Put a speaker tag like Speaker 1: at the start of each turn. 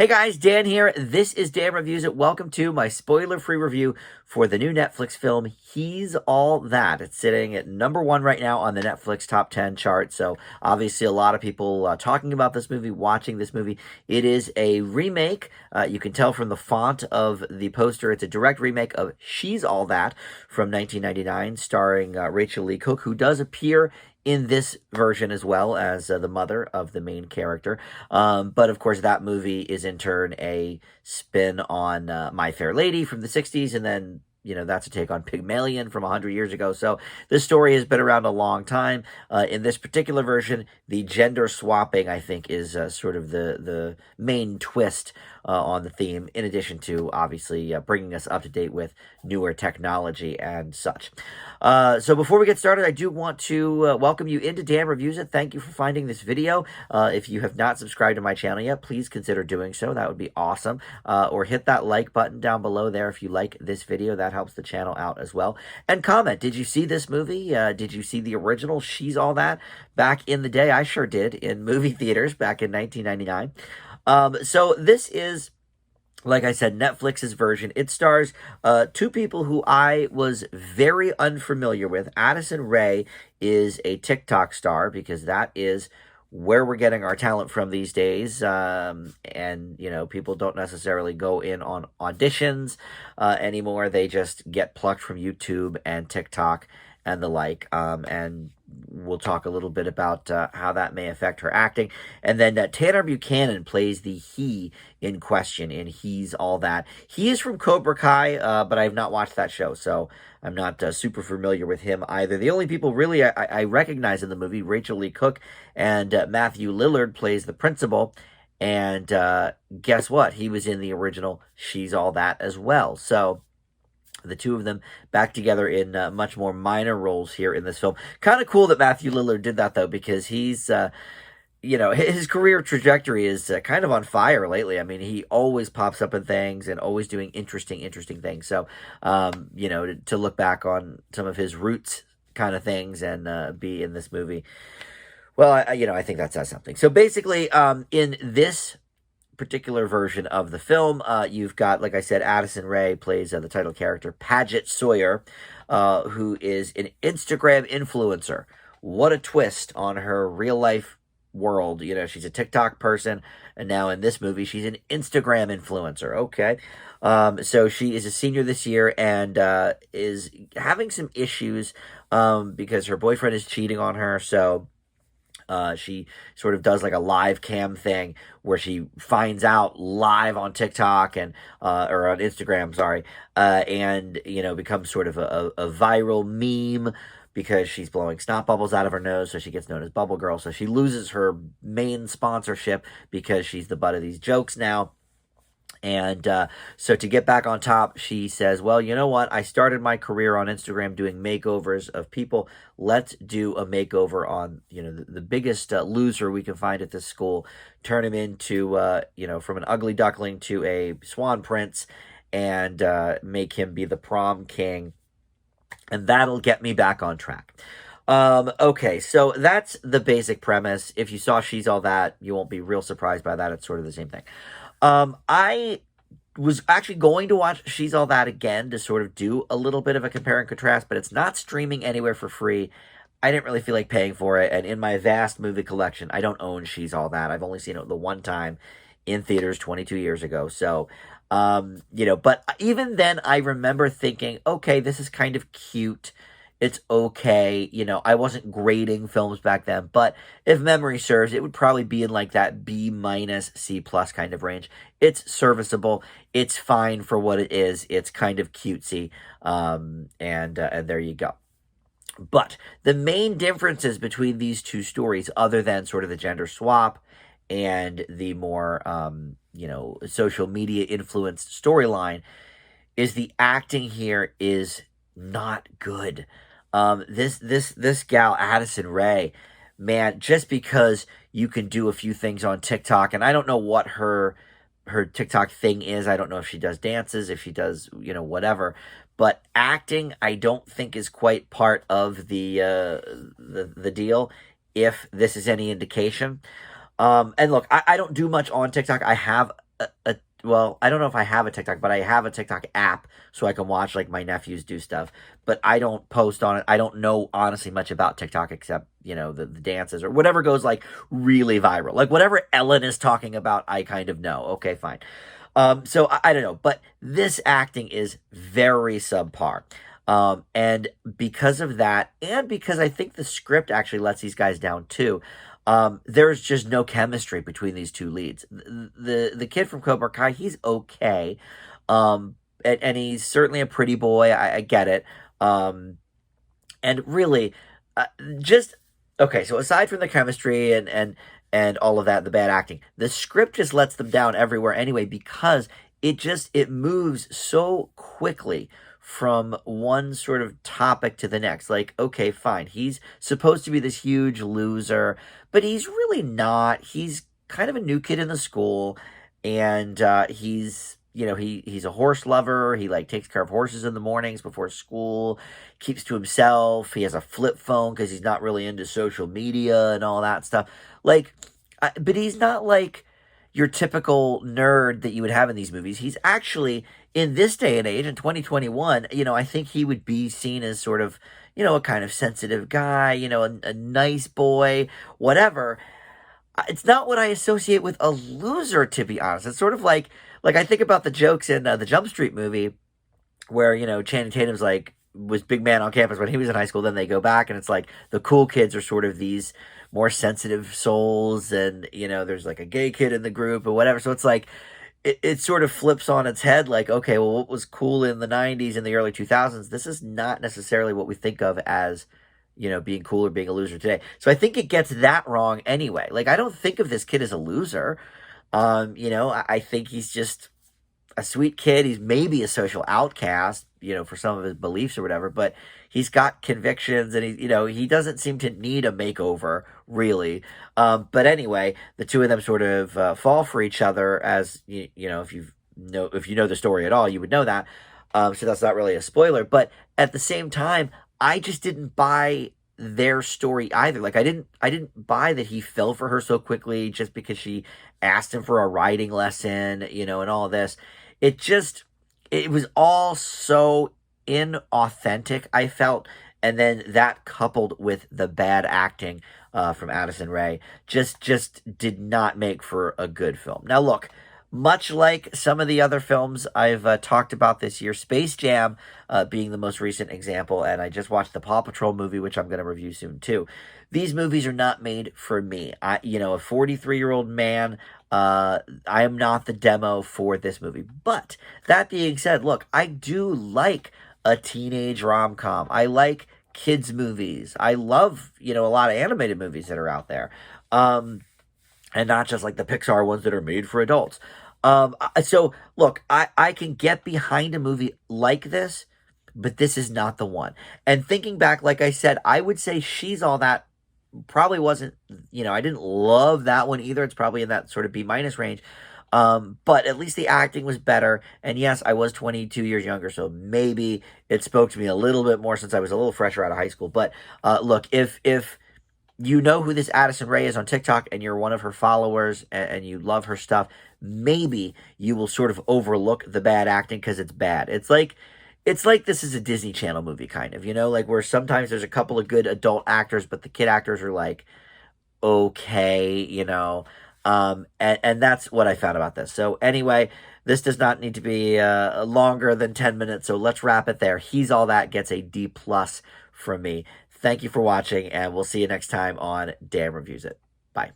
Speaker 1: Hey guys, Dan here. This is Dan Reviews It. Welcome to my spoiler-free review for the new Netflix film, He's All That. It's sitting at #1 right now on the Netflix Top 10 chart, so obviously a lot of people talking about this movie, watching this movie. It is a remake. You can tell from the font of the poster, it's a direct remake of She's All That from 1999, starring Rachel Lee Cook, who does appear in this version as well as the mother of the main character. But of course, that movie is in turn a spin on My Fair Lady from the 60s, and then that's a take on Pygmalion from 100 years ago. So this story has been around a long time. In this particular version, the gender swapping, I think, is sort of the main twist on the theme, in addition to obviously bringing us up to date with newer technology and such. So before we get started, I do want to welcome you into Dan Reviews It. Thank you for finding this video. If you have not subscribed to my channel yet, please consider doing so. That would be awesome. Or hit that like button down below there if you like this video. That helps the channel out as well. And comment, did you see this movie? Did you see the original She's All That back in the day? I sure did, in movie theaters back in 1999. So this is, like I said, Netflix's version. It stars two people who I was very unfamiliar with. Addison Rae is a TikTok star, because that is where we're getting our talent from these days. And, people don't necessarily go in on auditions anymore. They just get plucked from YouTube and TikTok and the like. And we'll talk a little bit about how that may affect her acting. And then Tanner Buchanan plays the he in question in He's All That. He is from Cobra Kai, but I have not watched that show, so I'm not super familiar with him either. The only people really I recognize in the movie, Rachel Lee Cook and Matthew Lillard plays the principal. And guess what? He was in the original She's All That as well. So the two of them back together in much more minor roles here in this film. Kind of cool that Matthew Lillard did that, though, because he's, his career trajectory is kind of on fire lately. I mean, he always pops up in things and always doing interesting things. So, to look back on some of his roots kind of things and be in this movie, well, I think that says something. So basically, in this particular version of the film, you've got, like I said, Addison Rae plays the title character, Paget Sawyer, who is an Instagram influencer. What a twist on her real life world. She's a TikTok person, and now in this movie, she's an Instagram influencer. Okay. So she is a senior this year and is having some issues because her boyfriend is cheating on her. So she sort of does like a live cam thing where she finds out live on TikTok and or on Instagram, sorry, and becomes sort of a viral meme because she's blowing snot bubbles out of her nose, so she gets known as Bubble Girl. So she loses her main sponsorship because she's the butt of these jokes now. And so to get back on top, she says, well, you know what? I started my career on Instagram doing makeovers of people. Let's do a makeover on, the biggest loser we can find at this school. Turn him into, from an ugly duckling to a swan prince, and make him be the prom king. And that'll get me back on track. Okay, so that's the basic premise. If you saw She's All That, you won't be real surprised by that. It's sort of the same thing. I was actually going to watch She's All That again to sort of do a little bit of a compare and contrast, but it's not streaming anywhere for free. I didn't really feel like paying for it, and in my vast movie collection, I don't own She's All That. I've only seen it the one time in theaters 22 years ago, so, but even then, I remember thinking, okay, this is kind of cute. It's okay. I wasn't grading films back then, but if memory serves, it would probably be in like that B-, C+ kind of range. It's serviceable. It's fine for what it is. It's kind of cutesy. And there you go. But the main differences between these two stories, other than sort of the gender swap and the more, social media influenced storyline, is the acting here is not good. This gal, Addison Rae, man, just because you can do a few things on TikTok, and I don't know what her TikTok thing is. I don't know if she does dances, if she does, whatever. But acting, I don't think is quite part of the deal, if this is any indication. And look, I don't do much on TikTok. I have well, I don't know if I have a TikTok, but I have a TikTok app so I can watch like my nephews do stuff. But I don't post on it. I don't know honestly much about TikTok except, the dances or whatever goes like really viral. Like whatever Ellen is talking about, I kind of know. Okay, fine. So I don't know, but this acting is very subpar. And because of that, and because I think the script actually lets these guys down too, there's just no chemistry between these two leads. The kid from Cobra Kai, he's okay, and he's certainly a pretty boy. I get it, and really, uh, just okay. So aside from the chemistry and all of that, the bad acting, the script just lets them down everywhere anyway because it moves so quickly from one sort of topic to the next. Like, okay, fine. He's supposed to be this huge loser, but he's really not. He's kind of a new kid in the school, and he's a horse lover. He like takes care of horses in the mornings before school, keeps to himself. He has a flip phone because he's not really into social media and all that stuff. Like, but he's not like your typical nerd that you would have in these movies. He's actually, in this day and age, in 2021, I think he would be seen as sort of, a kind of sensitive guy, a nice boy, whatever. It's not what I associate with a loser, to be honest. It's sort of like I think about the jokes in the Jump Street movie where, Channing Tatum's like, was big man on campus when he was in high school. Then they go back and it's like the cool kids are sort of these more sensitive souls, and there's like a gay kid in the group or whatever. So it's like it sort of flips on its head. Like, okay, well, what was cool in the 90s and the early 2000s, this is not necessarily what we think of as being cool or being a loser today. So I think it gets that wrong anyway. Like, I don't think of this kid as a loser. I think he's just a sweet kid. He's maybe a social outcast, for some of his beliefs or whatever, but he's got convictions, and he doesn't seem to need a makeover really. But anyway, the two of them sort of fall for each other, as if you know the story at all, you would know that. So that's not really a spoiler, but at the same time, I just didn't buy their story either. Like, I didn't buy that he fell for her so quickly just because she asked him for a writing lesson, and all this. It was all so inauthentic, I felt. And then that coupled with the bad acting from Addison Rae just did not make for a good film. Now, look, much like some of the other films I've talked about this year, Space Jam being the most recent example, and I just watched the Paw Patrol movie, which I'm going to review soon too. These movies are not made for me. A 43-year-old man, I am not the demo for this movie. But that being said, look, I do like a teenage rom-com. I like kids movies. I love, a lot of animated movies that are out there. And not just like the Pixar ones that are made for adults. So look, I can get behind a movie like this, but this is not the one. And thinking back, like I said, I would say She's All That probably wasn't, I didn't love that one either. It's probably in that sort of B- range. But at least the acting was better. And yes, I was 22 years younger, so maybe it spoke to me a little bit more since I was a little fresher out of high school. But look, if you know who this Addison Rae is on TikTok and you're one of her followers and you love her stuff, maybe you will sort of overlook the bad acting because it's bad. It's like this is a Disney Channel movie, kind of, like where sometimes there's a couple of good adult actors, but the kid actors are like, okay, and that's what I found about this. So anyway, this does not need to be longer than 10 minutes, so let's wrap it there. He's All That gets a D+ from me. Thank you for watching, and we'll see you next time on Dan Reviews It. Bye.